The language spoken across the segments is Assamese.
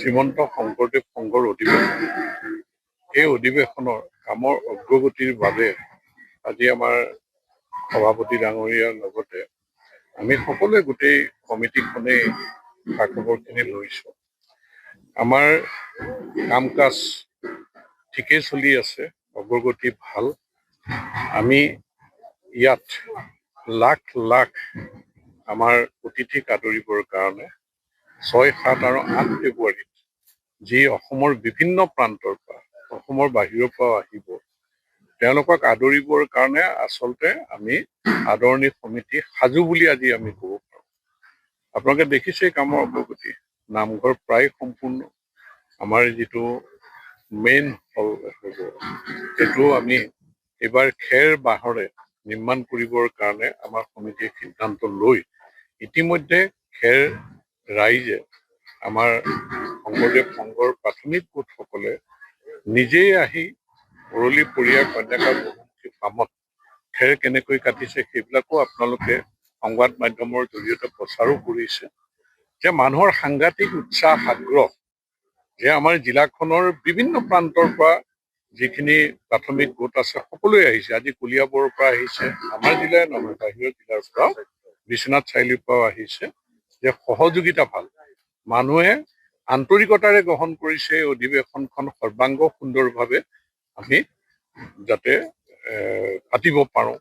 শ্ৰীমন্ত শংকৰদেৱ সংঘৰ অধিৱেশন। এই অধিৱেশনৰ কামৰ অগ্ৰগতিৰ বাবে আজি আমাৰ সভাপতি ডাঙৰীয়াৰ লগতে আমি সকলোৱে গোটেই কমিটিখনেই খা খবৰখিনি লৈছোঁ। আমাৰ কাম কাজ ঠিকেই চলি আছে, অগ্ৰগতি ভাল। আমি ইয়াত লাখ লাখ আমাৰ অতিথিক আদৰিবৰ কাৰণে 6, 7 আৰু 8 ফেব্ৰুৱাৰীত যি অসমৰ বিভিন্ন প্ৰান্তৰ পৰা, অসমৰ বাহিৰৰ পৰাও আহিব, তেওঁলোকক আদৰিবৰ কাৰণে আচলতে আমি আদৰণি সমিতি সাজু বুলি আজি আমি ক'ব পাৰোঁ। আপোনালোকে দেখিছে কামৰ অগ্ৰগতি, নামঘৰ প্ৰায় সম্পূৰ্ণ। আমাৰ যিটো মেইন হল হ'ব, সেইটো আমি এইবাৰ খেৰ বাঁহৰে নিৰ্মাণ কৰিবৰ কাৰণে আমাৰ সমিতিয়ে সিদ্ধান্ত লৈ ইতিমধ্যে খেৰ ৰাইজে, আমাৰ শংকৰদেৱ সংঘৰ প্ৰাথমিক গোটসকলে নিজেই আহি উৰলি পৰিয়াৰ কন্যাকা বহুমুখী ফাৰ্মত খেৰ কেনেকৈ কাটিছে সেইবিলাকো আপোনালোকে সংবাদ মাধ্যমৰ জৰিয়তে প্ৰচাৰো কৰিছে। যে মানুহৰ সাংঘাতিক উৎসাহ আগ্ৰহ, যে আমাৰ জিলাখনৰ বিভিন্ন প্ৰান্তৰ পৰা যিখিনি প্ৰাথমিক গোট আছে সকলোৱে আহিছে। আজি কলিয়াবৰৰ পৰা আহিছে, আমাৰ জিলাই নহয় বাহিৰৰ জিলাৰ পৰা, বিশ্বনাথ চাৰিআলিৰ পৰাও আহিছে। যে সহযোগিতা ভাল, মানুহে আন্তৰিকতাৰে গ্ৰহণ কৰিছে। এই অধিৱেশনখন সৰ্বাংগ সুন্দৰভাৱে আমি যাতে পাতিব পাৰোঁ,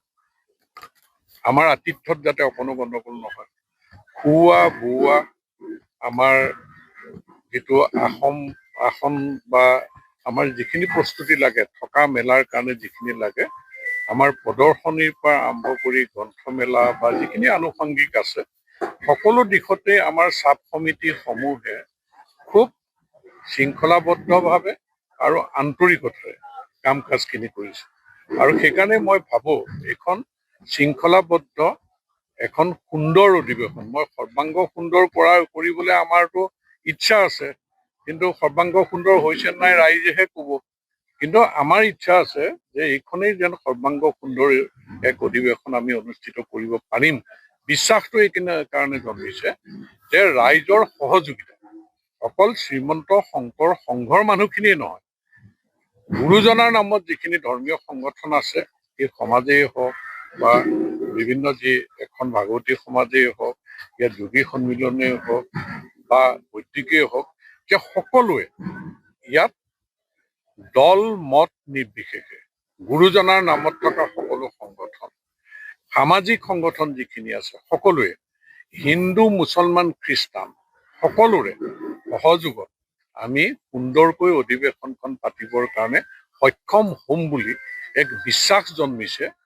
আমাৰ আতিথ্যত যাতে অকণো গণ্ডগোল নহয়। খোৱা বোৱা, আমাৰ যিটো আসন বা আমাৰ যিখিনি প্ৰস্তুতি লাগে, থকা মেলাৰ কাৰণে যিখিনি লাগে, আমাৰ প্ৰদৰ্শনীৰ পৰা আৰম্ভ কৰি গ্ৰন্থমেলা বা যিখিনি আনুষংগিক আছে, সকলো দিশতে আমাৰ চাপ সমিতি সমূহে খুব শৃংখলাবদ্ধভাৱে আৰু আন্তৰিকতাৰে কাম কাজখিনি কৰিছে। আৰু সেইকাৰণে মই ভাবোঁ এইখন শৃংখলাবদ্ধ এখন সুন্দৰ অধিৱেশন। মই সৰ্বাংগ সুন্দৰ কৰিবলৈ আমাৰতো ইচ্ছা আছে, কিন্তু সৰ্বাংগ সুন্দৰ হৈছে নাই ৰাইজেহে ক'ব। কিন্তু আমাৰ ইচ্ছা আছে যে এইখনেই যেন সৰ্বাংগ সুন্দৰ এক অধিৱেশন আমি অনুষ্ঠিত কৰিব পাৰিম। বিশ্বাসটো এইকাৰণে জন্মিছে যে ৰাইজৰ সহযোগিতা অকল শ্ৰীমন্ত শংকৰ সংঘৰ মানুহখিনিয়ে নহয়, গুৰুজনাৰ নামত যিখিনি ধৰ্মীয় সংগঠন আছে, সেই সমাজেই হওক বা বিভিন্ন যি এখন ভাগৱতী সমাজেই হওক, ইয়াত যোগী সন্মিলনেই হওক বা বৈদিকেই হওক, যে সকলোৱে ইয়াত দল মত নিৰ্বিশেষে গুৰুজনাৰ নামত থকা সকলো সংগঠন, সামাজিক সংগঠন যিখিনি আছে, সকলোৱে হিন্দু মুছলমান খ্ৰীষ্টান সকলোৰে সহযোগত আমি সুন্দৰকৈ অধিৱেশনখন পাতিবৰ কাৰণে সক্ষম হ'ম বুলি এক বিশ্বাস জন্মিছে।